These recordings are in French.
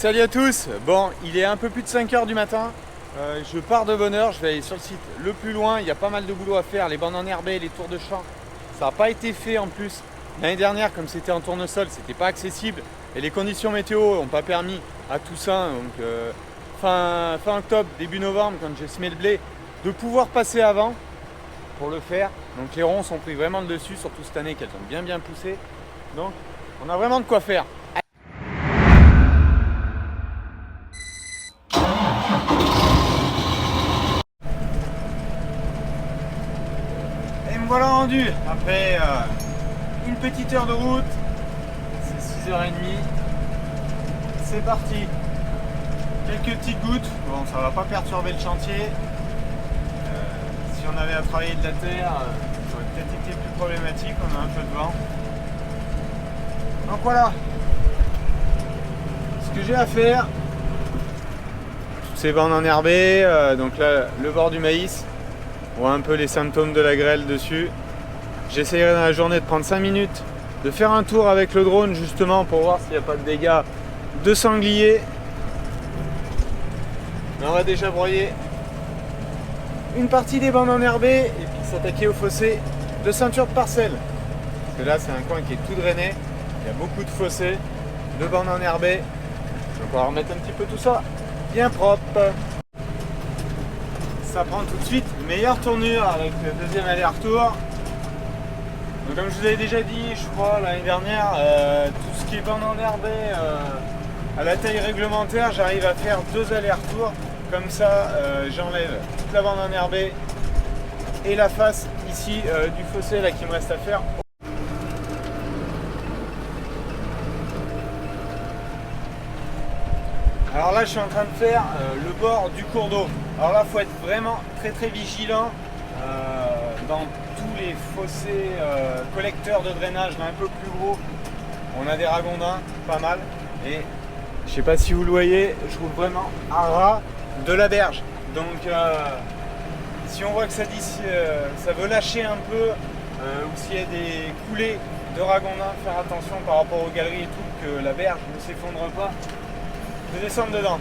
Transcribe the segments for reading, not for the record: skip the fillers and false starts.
Salut à tous. Bon, il est un peu plus de 5 heures du matin. Je pars de bonne heure, je vais aller sur le site le plus loin. Il y a pas mal de boulot à faire, les bandes enherbées, les tours de champ. Ça n'a pas été fait en plus. L'année dernière, comme c'était en tournesol, c'était pas accessible. Et les conditions météo n'ont pas permis à Toussaint, donc fin octobre, début novembre, quand j'ai semé le blé, de pouvoir passer avant pour le faire. Donc les ronces ont pris vraiment le dessus, surtout cette année qu'elles ont bien poussé. Donc on a vraiment de quoi faire. Et me voilà rendu après une petite heure de route, c'est 6h30, c'est parti. Quelques petites gouttes, bon ça va pas perturber le chantier. Si on avait à travailler de la terre, ça aurait peut-être été plus problématique, on a un peu de vent. Donc voilà, ce que j'ai à faire, toutes ces bandes enherbées, donc là le bord du maïs, on voit un peu les symptômes de la grêle dessus. J'essayerai dans la journée de prendre 5 minutes, de faire un tour avec le drone justement pour voir s'il n'y a pas de dégâts de sangliers. Mais on va déjà broyer une partie des bandes enherbées et puis s'attaquer au fossé de ceinture de parcelles. Parce que là c'est un coin qui est tout drainé, il y a beaucoup de fossés, de bandes enherbées. Donc on va remettre un petit peu tout ça bien propre. Ça prend tout de suite une meilleure tournure avec le deuxième aller-retour. Donc comme je vous avais déjà dit, je crois l'année dernière, tout ce qui est bande enherbée à la taille réglementaire, j'arrive à faire 2 allers-retours. Comme ça, j'enlève toute la bande enherbée et la face ici du fossé là qui me reste à faire. Alors là, je suis en train de faire le bord du cours d'eau. Alors là, il faut être vraiment très vigilant dans tous les fossés collecteurs de drainage, là, un peu plus gros. On a des ragondins, pas mal. Et je sais pas si vous le voyez, je roule vraiment à ras de la berge. Donc si on voit que ça veut lâcher un peu, ou s'il y a des coulées de ragondins, faire attention par rapport aux galeries et tout, que la berge ne s'effondre pas, de descendre dedans.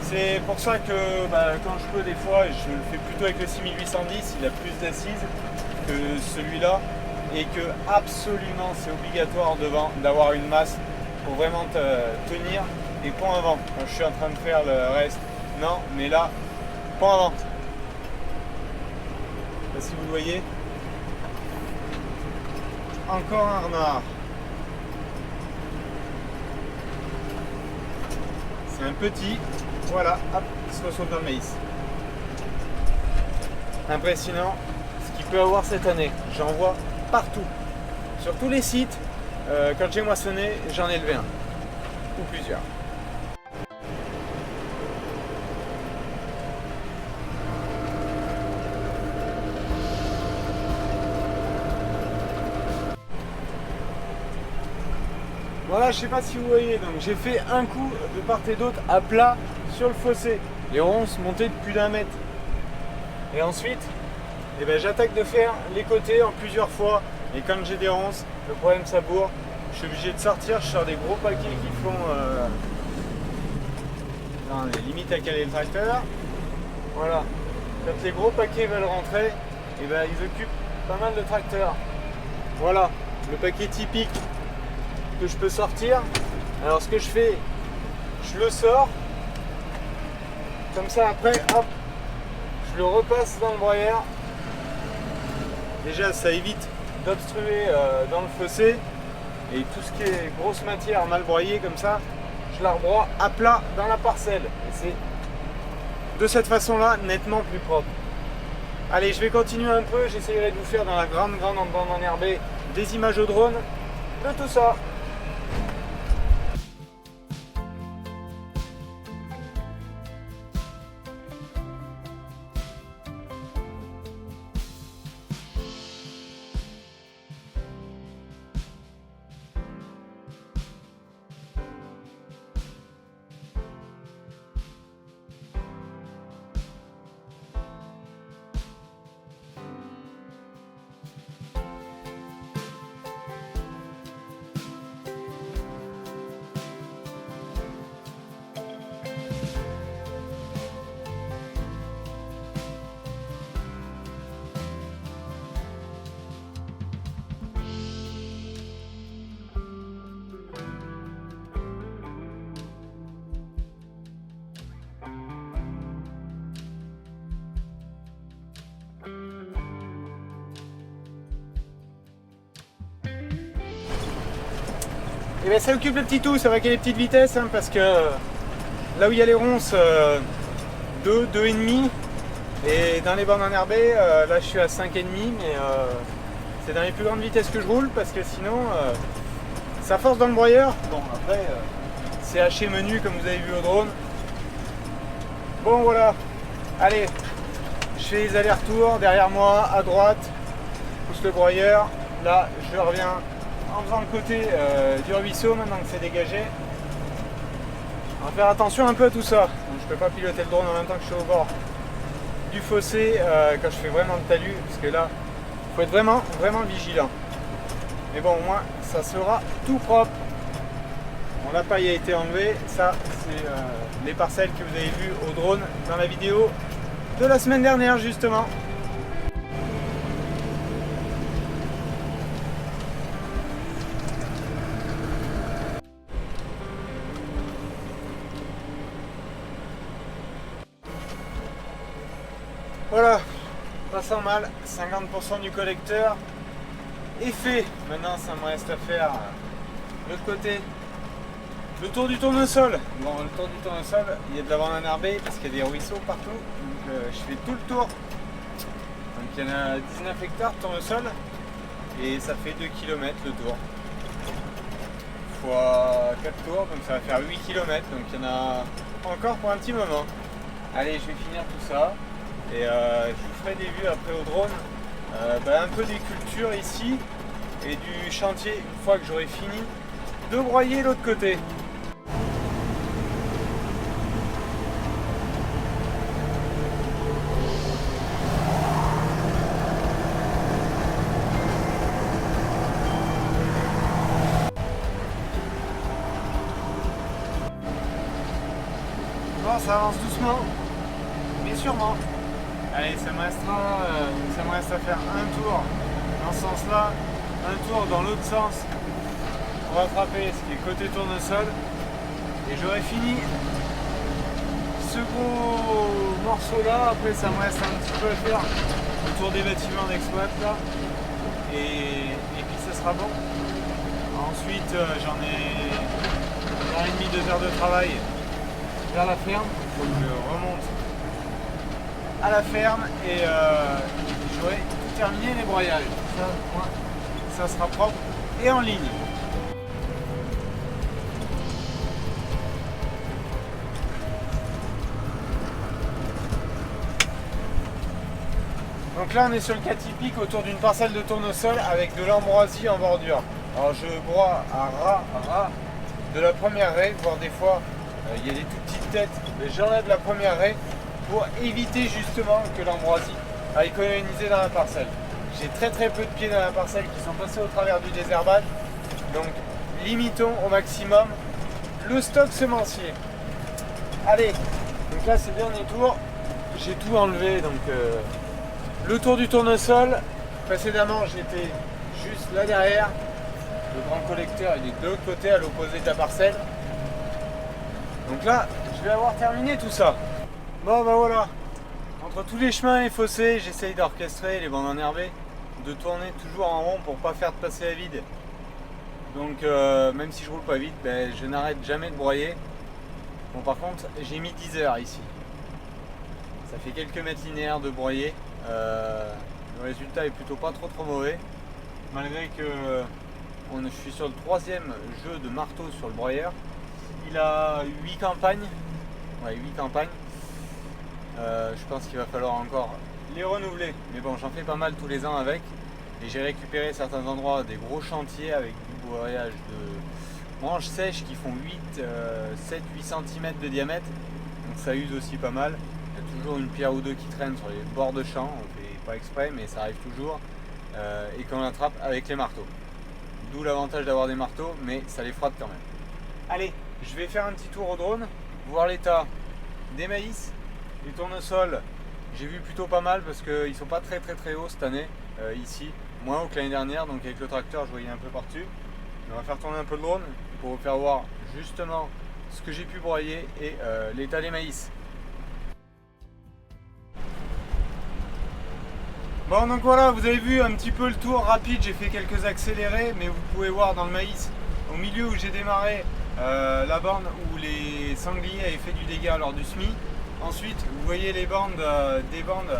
C'est pour ça que quand je peux des fois, je le fais plutôt avec le 6810, il a plus d'assises que celui-là, et que absolument c'est obligatoire devant d'avoir une masse pour vraiment tenir, et pont avant. Quand je suis en train de faire le reste, non, mais là, pont avant. Je sais pas si vous le voyez. Encore un renard. C'est un petit, voilà, hop, il se retrouve dans le maïs. Impressionnant ce qu'il peut avoir cette année. J'en vois partout. Sur tous les sites, quand j'ai moissonné, j'en ai levé un. Ou plusieurs. Voilà, je sais pas si vous voyez, donc j'ai fait un coup de part et d'autre à plat sur le fossé. Les ronces montaient de plus d'1 mètre. Et ensuite, j'attaque de faire les côtés en plusieurs fois. Et quand j'ai des ronces, le problème ça bourre. Je suis obligé de sortir, je sors des gros paquets qui font dans les limites à caler le tracteur. Voilà. Quand les gros paquets veulent rentrer, ils occupent pas mal de tracteurs. Voilà, le paquet typique que je peux sortir. Alors ce que je fais, je le sors. Comme ça après, hop, je le repasse dans le broyeur. Déjà ça évite d'obstruer dans le fossé. Et tout ce qui est grosse matière mal broyée comme ça, je la rebroie à plat dans la parcelle. Et c'est de cette façon-là nettement plus propre. Allez, je vais continuer un peu. J'essayerai de vous faire dans la grande bande enherbée des images au drone de tout ça. Et bien ça occupe le petit tout, ça va qu'il y ait les petites vitesses, hein, parce que là où il y a les ronces, 2, 2,5, et dans les bandes enherbées, là je suis à 5,5, mais c'est dans les plus grandes vitesses que je roule, parce que sinon ça force dans le broyeur. Bon après c'est haché menu comme vous avez vu au drone. Bon voilà, allez, je fais les allers-retours, derrière moi, à droite, je pousse le broyeur, là je reviens en faisant le côté du ruisseau maintenant que c'est dégagé. On va faire attention un peu à tout ça. Donc, je peux pas piloter le drone en même temps que je suis au bord du fossé quand je fais vraiment le talus, parce que là il faut être vraiment vigilant. Mais bon, au moins ça sera tout propre. Bon, la paille a été enlevée, ça c'est les parcelles que vous avez vues au drone dans la vidéo de la semaine dernière justement. Voilà, pas sans mal, 50% du collecteur est fait. Maintenant ça me reste à faire l'autre côté, le tour du tournesol. Bon, le tour du tournesol, il y a de la bande enherbée parce qu'il y a des ruisseaux partout. Donc je fais tout le tour. Donc il y en a 19 hectares de tournesol et ça fait 2 km le tour. Fois 4 tours, donc ça va faire 8 km. Donc il y en a encore pour un petit moment. Allez, je vais finir tout ça. Et je vous ferai des vues après au drone, un peu des cultures ici et du chantier une fois que j'aurai fini de broyer l'autre côté. Bon, ça avance doucement, mais sûrement. Allez, ça me reste à faire un tour dans ce sens-là, un tour dans l'autre sens pour rattraper ce qui est côté tournesol. Et j'aurai fini ce gros morceau-là. Après, ça me reste un petit peu à faire autour des bâtiments d'exploit là. Et puis ça sera bon. Ensuite, j'en ai 1h30, 2 heures de travail vers la ferme. Il faut que je remonte à la ferme et j'aurai terminé les broyages. Ça sera propre et en ligne. Donc là on est sur le cas typique autour d'une parcelle de tournesol avec de l'ambroisie en bordure. Alors je broie à ras de la première raie, voire des fois il y a des toutes petites têtes, mais j'enlève la première raie pour éviter justement que l'ambroisie aille coloniser dans la parcelle. J'ai très peu de pieds dans la parcelle qui sont passés au travers du désherbage, donc limitons au maximum le stock semencier. Allez, donc là c'est le dernier tour, j'ai tout enlevé, donc le tour du tournesol. Précédemment j'étais juste là derrière, le grand collecteur il est de l'autre côté à l'opposé de la parcelle. Donc là je vais avoir terminé tout ça. Bon bah voilà, entre tous les chemins et fossés, j'essaye d'orchestrer les bandes enherbées, de tourner toujours en rond pour pas faire de passer à vide. Donc même si je roule pas vite, je n'arrête jamais de broyer. Bon par contre j'ai mis 10 heures ici. Ça fait quelques mètres linéaires de broyer. Le résultat est plutôt pas trop mauvais. Malgré que je suis sur le 3e jeu de marteau sur le broyeur. Il a 8 campagnes. Ouais, 8 campagnes. Je pense qu'il va falloir encore les renouveler. Mais bon, j'en fais pas mal tous les ans avec. Et j'ai récupéré certains endroits, des gros chantiers avec du broyage de branches sèches qui font 7-8 cm de diamètre. Donc ça use aussi pas mal. Il y a toujours une pierre ou deux qui traîne sur les bords de champ. On fait pas exprès, mais ça arrive toujours. Et qu'on attrape avec les marteaux. D'où l'avantage d'avoir des marteaux, mais ça les frotte quand même. Allez, je vais faire un petit tour au drone, voir l'état des maïs. Les tournesols, j'ai vu plutôt pas mal parce qu'ils sont pas très hauts cette année, ici, moins haut que l'année dernière, donc avec le tracteur je voyais un peu par-dessus. On va faire tourner un peu le drone pour vous faire voir justement ce que j'ai pu broyer et l'état des maïs. Bon donc voilà, vous avez vu un petit peu le tour rapide, j'ai fait quelques accélérés, mais vous pouvez voir dans le maïs, au milieu où j'ai démarré, la bande où les sangliers avaient fait du dégât lors du semis. Ensuite, vous voyez les bandes, des bandes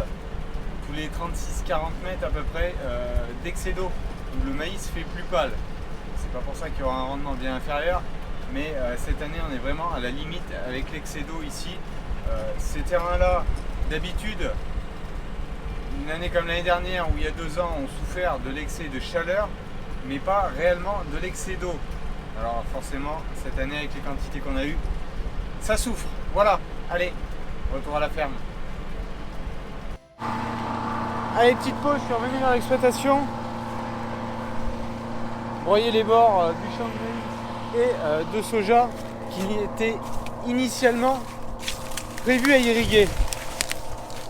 tous les 36-40 mètres à peu près d'excès d'eau, où le maïs fait plus pâle. C'est pas pour ça qu'il y aura un rendement bien inférieur, mais cette année on est vraiment à la limite avec l'excès d'eau ici. Ces terrains-là, d'habitude, une année comme l'année dernière, où il y a 2 ans, ont souffert de l'excès de chaleur, mais pas réellement de l'excès d'eau. Alors forcément, cette année, avec les quantités qu'on a eues, ça souffre. Voilà, allez, retour à la ferme. Allez, petite pause, je suis revenu dans l'exploitation. Broyer les bords du champ de maïs et de soja qui étaient initialement prévus à irriguer.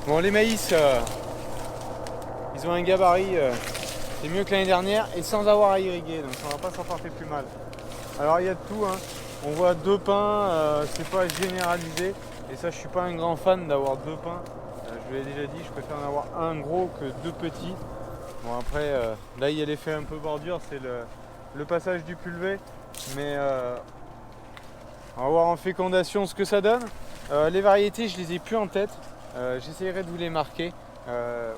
Bon, les maïs, ils ont un gabarit, c'est mieux que l'année dernière et sans avoir à irriguer, donc on va pas s'en porter plus mal. Alors il y a de tout, hein. On voit 2 pins, c'est pas généralisé, et ça je suis pas un grand fan d'avoir 2 pins. Je vous l'ai déjà dit, je préfère en avoir un gros que 2 petits. Bon après, là il y a l'effet un peu bordure, c'est le passage du pulvé, mais on va voir en fécondation ce que ça donne. Les variétés, je les ai plus en tête, j'essaierai de vous les marquer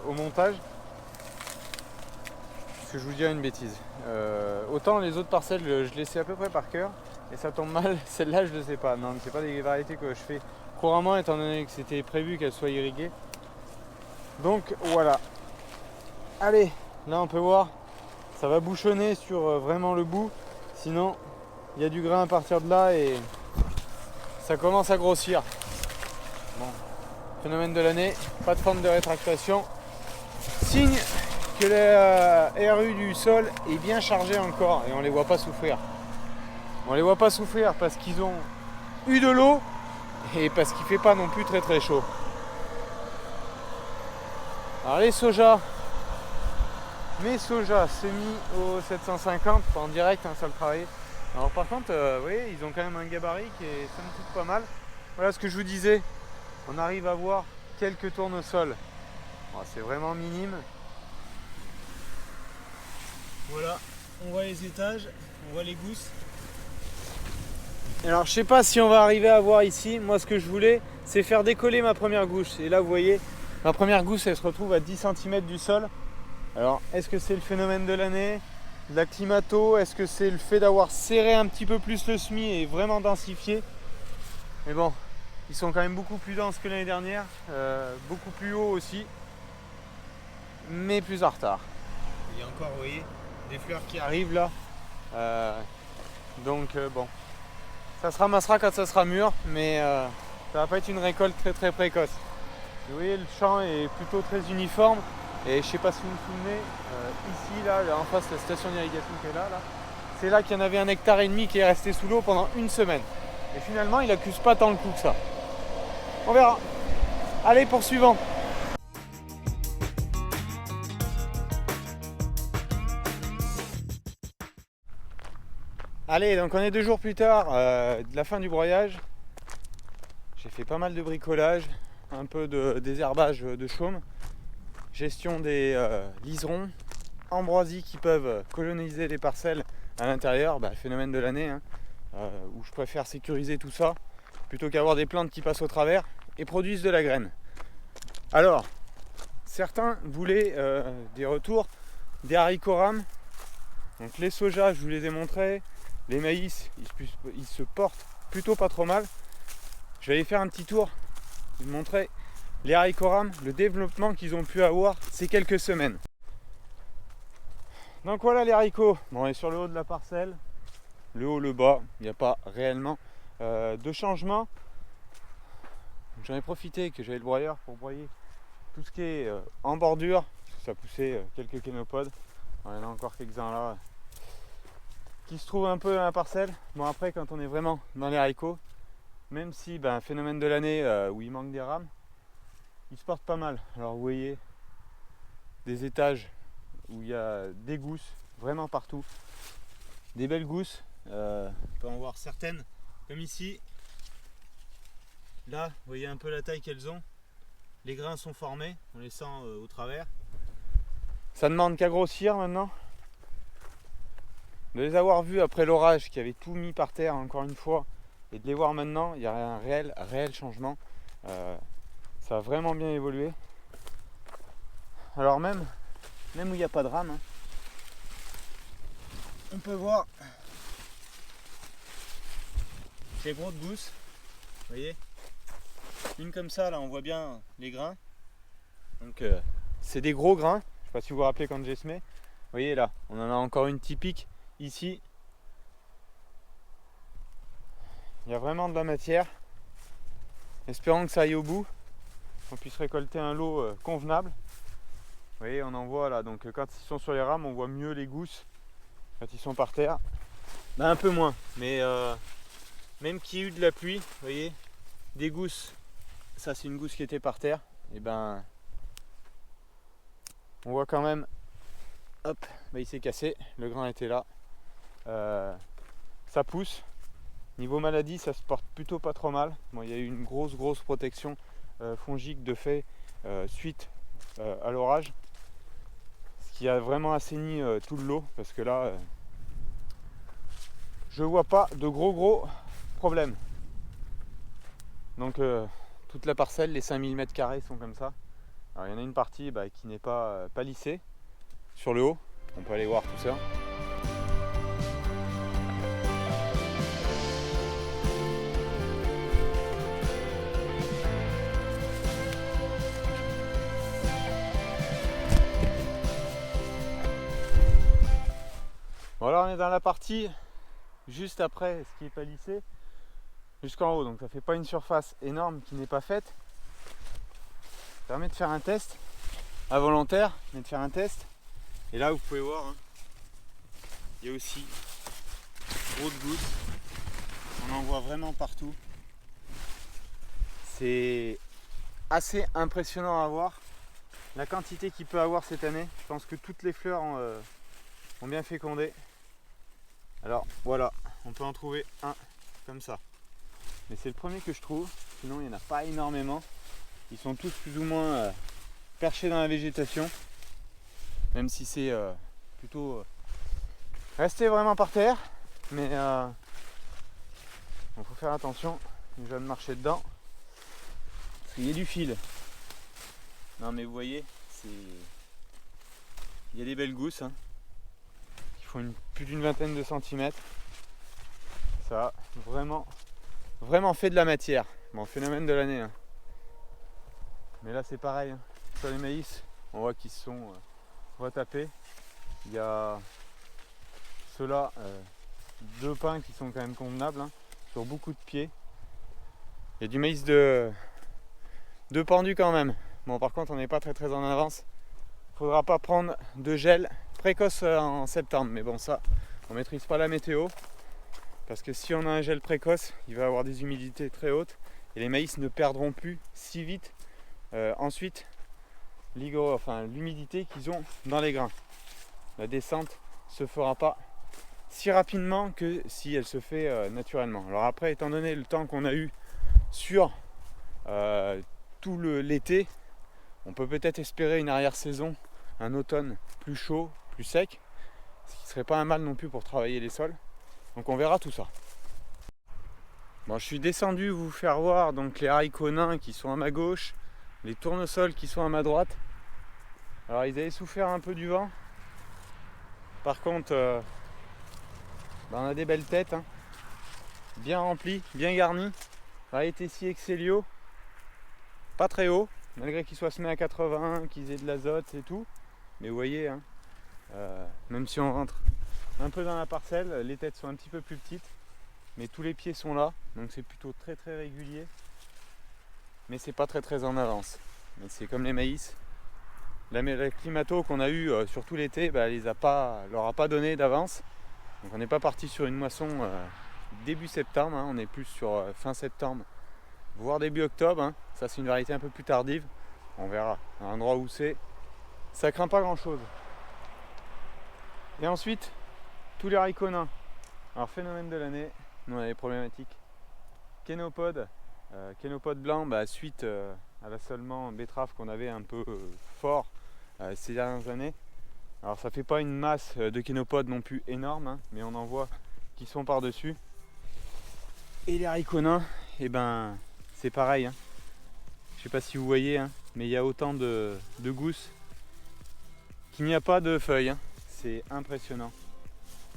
au montage. Parce que je vous dirais une bêtise. Autant les autres parcelles, je les sais à peu près par cœur, et ça tombe mal, celle-là je ne sais pas. Non, c'est pas des variétés que je fais couramment, étant donné que c'était prévu qu'elles soient irriguées. Donc voilà. Allez, là on peut voir, ça va bouchonner sur vraiment le bout, sinon il y a du grain à partir de là et ça commence à grossir. Bon, phénomène de l'année, pas de forme de rétractation, signe que la RU du sol est bien chargée encore et on les voit pas souffrir. On les voit pas souffrir parce qu'ils ont eu de l'eau et parce qu'il fait pas non plus très très chaud. Alors les sojas, mes sojas semis au 750, pas en direct, hein, ça le travaille. Alors par contre, vous voyez, ils ont quand même un gabarit qui est somme toute pas mal. Voilà ce que je vous disais, on arrive à voir quelques tournesols. Bon, c'est vraiment minime. Voilà, on voit les étages, on voit les gousses. Alors je sais pas si on va arriver à voir ici, moi ce que je voulais c'est faire décoller ma première gousse. Et là vous voyez, ma première gousse elle se retrouve à 10 cm du sol. Alors est-ce que c'est le phénomène de l'année, de la climato, est-ce que c'est le fait d'avoir serré un petit peu plus le semis et vraiment densifié? Mais bon, ils sont quand même beaucoup plus denses que l'année dernière, beaucoup plus hauts aussi, mais plus en retard. Il y a encore, vous voyez, des fleurs qui arrivent là, donc bon, ça se ramassera quand ça sera mûr, mais ça va pas être une récolte très très précoce. Vous voyez, le champ est plutôt très uniforme, et je sais pas si vous vous souvenez, ici là en face de la station d'irrigation qui est là, c'est là qu'il y en avait 1,5 hectare qui est resté sous l'eau pendant une semaine, et finalement il accuse pas tant le coup que ça. On verra. Allez, poursuivant. Allez, donc on est 2 jours plus tard de la fin du broyage. J'ai fait pas mal de bricolage, un peu de désherbage de chaume, gestion des liserons, ambroisie qui peuvent coloniser les parcelles à l'intérieur, le phénomène de l'année, hein, où je préfère sécuriser tout ça plutôt qu'avoir des plantes qui passent au travers et produisent de la graine. Alors, certains voulaient des retours des haricots rames. Donc les sojas, je vous les ai montrés. Les maïs, ils se portent plutôt pas trop mal. Je vais aller faire un petit tour, vous montrer les haricots rames, le développement qu'ils ont pu avoir ces quelques semaines. Donc voilà les haricots. Bon, on est sur le haut de la parcelle, le haut, le bas, il n'y a pas réellement de changement. J'en ai profité que j'avais le broyeur pour broyer tout ce qui est en bordure, parce que ça poussait quelques kénopodes. Il y en a encore quelques-uns là qui se trouvent un peu dans la parcelle. Bon, après, quand on est vraiment dans les haricots, même si phénomène de l'année où il manque des rames, ils se portent pas mal. Alors vous voyez des étages où il y a des gousses vraiment partout, des belles gousses. On peut en voir certaines comme ici. Là, vous voyez un peu la taille qu'elles ont. Les grains sont formés, on les sent au travers. Ça ne demande qu'à grossir maintenant. De les avoir vus après l'orage qui avait tout mis par terre encore une fois, et de les voir maintenant, il y a un réel changement. Ça a vraiment bien évolué. Alors même où il n'y a pas de rame, hein, on peut voir ces grosses gousses. Vous voyez, une comme ça, là on voit bien les grains. Donc c'est des gros grains. Je sais pas si vous vous rappelez quand j'ai semé. Vous voyez là, on en a encore une typique ici. Il y a vraiment de la matière. Espérons que ça aille au bout, qu'on puisse récolter un lot convenable. Vous voyez, on en voit là, donc quand ils sont sur les rames, on voit mieux les gousses. Quand ils sont par terre, ben, un peu moins. Mais même qu'il y ait eu de la pluie, vous voyez, des gousses, ça c'est une gousse qui était par terre, et ben on voit quand même, hop, ben, il s'est cassé, le grain était là. Ça pousse. Niveau maladie, ça se porte plutôt pas trop mal. Bon, il y a eu une grosse protection fongique de fait suite à l'orage, ce qui a vraiment assaini tout le lot, parce que là, je vois pas de gros problèmes. Donc toute la parcelle, les 5000 m² sont comme ça. Alors il y en a une partie qui n'est pas palissée sur le haut, on peut aller voir tout ça. Bon, alors on est dans la partie juste après ce qui est palissé jusqu'en haut, donc ça fait pas une surface énorme qui n'est pas faite. Ça permet de faire un test involontaire, mais de faire un test. Et là vous pouvez voir, hein, il y a aussi gros de gouttes, on en voit vraiment partout. C'est assez impressionnant à voir la quantité qu'il peut avoir cette année. Je pense que toutes les fleurs ont bien fécondé. Alors voilà, on peut en trouver un comme ça. Mais c'est le premier que je trouve, sinon il n'y en a pas énormément. Ils sont tous plus ou moins perchés dans la végétation. Même si c'est plutôt resté vraiment par terre. Mais il faut faire attention, je viens de marcher dedans. Parce qu'il y a du fil. Non mais vous voyez, il y a des belles gousses. Hein. Font plus d'une vingtaine de centimètres. Ça a vraiment fait de la matière. Bon, phénomène de l'année. Hein. Mais là c'est pareil. Hein. Sur les maïs, on voit qu'ils se sont retapés. Il y a ceux-là, deux pins qui sont quand même convenables, hein, sur beaucoup de pieds. Il y a du maïs de pendu quand même. Bon, par contre on n'est pas très en avance. Faudra pas prendre de gel précoce en septembre, mais bon, ça on maîtrise pas la météo, parce que si on a un gel précoce, il va avoir des humidités très hautes et les maïs ne perdront plus si vite ensuite l'humidité qu'ils ont dans les grains. La descente se fera pas si rapidement que si elle se fait naturellement. Alors après, étant donné le temps qu'on a eu sur tout l'été, on peut peut-être espérer une arrière-saison, un automne plus chaud, plus sec, ce qui serait pas un mal non plus pour travailler les sols. Donc on verra tout ça. Bon, je suis descendu vous faire voir donc les haricots nains qui sont à ma gauche, les tournesols qui sont à ma droite. Alors ils avaient souffert un peu du vent. Par contre, on a des belles têtes, hein, bien remplies, bien garnies. Variété si Excelio, pas très haut, malgré qu'ils soient semés à 80, qu'ils aient de l'azote et tout. Mais vous voyez, hein, même si on rentre un peu dans la parcelle, les têtes sont un petit peu plus petites, mais tous les pieds sont là, donc c'est plutôt très régulier. Mais c'est pas très en avance. Mais c'est comme les maïs. La climato qu'on a eu sur tout l'été, leur a pas donné d'avance. Donc on n'est pas parti sur une moisson début septembre, hein, on est plus sur fin septembre, voire début octobre. Hein. Ça c'est une variété un peu plus tardive. On verra. À l'endroit où c'est, ça craint pas grand chose. Et ensuite, tous les haricots nains. Alors phénomène de l'année, nous on a des problématiques. Kénopode blanc, suite à l'assolement betterave qu'on avait un peu fort ces dernières années. Alors ça fait pas une masse de kénopodes non plus énorme, hein, mais on en voit qui sont par-dessus. Et les haricots nains, et ben c'est pareil. Hein. Je sais pas si vous voyez, hein, mais il y a autant de gousses qu'il n'y a pas de feuilles. Hein. C'est impressionnant.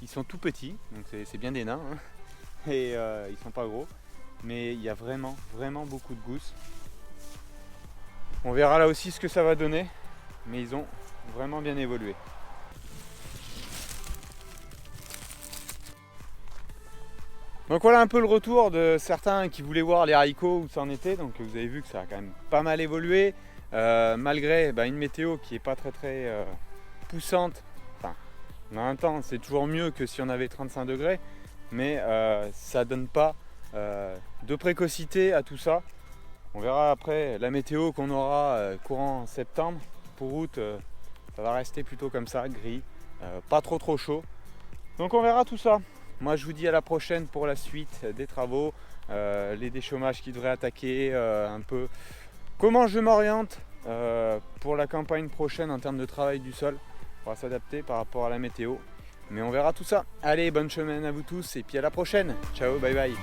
Ils sont tout petits, donc c'est bien des nains. Hein. Et ils sont pas gros. Mais il y a vraiment beaucoup de gousses. On verra là aussi ce que ça va donner. Mais ils ont vraiment bien évolué. Donc voilà un peu le retour de certains qui voulaient voir les haricots où ça en était. Donc vous avez vu que ça a quand même pas mal évolué. Malgré une météo qui n'est pas très poussante. Enfin, en même temps c'est toujours mieux que si on avait 35 degrés. Mais ça donne pas de précocité à tout ça. On verra après la météo qu'on aura courant septembre. Pour août, ça va rester plutôt comme ça, gris, pas trop chaud. Donc on verra tout ça. Moi je vous dis à la prochaine pour la suite des travaux, les déchômages qui devraient attaquer, un peu comment je m'oriente pour la campagne prochaine en termes de travail du sol. On va s'adapter par rapport à la météo. Mais on verra tout ça. Allez, bonne semaine à vous tous et puis à la prochaine. Ciao, bye bye.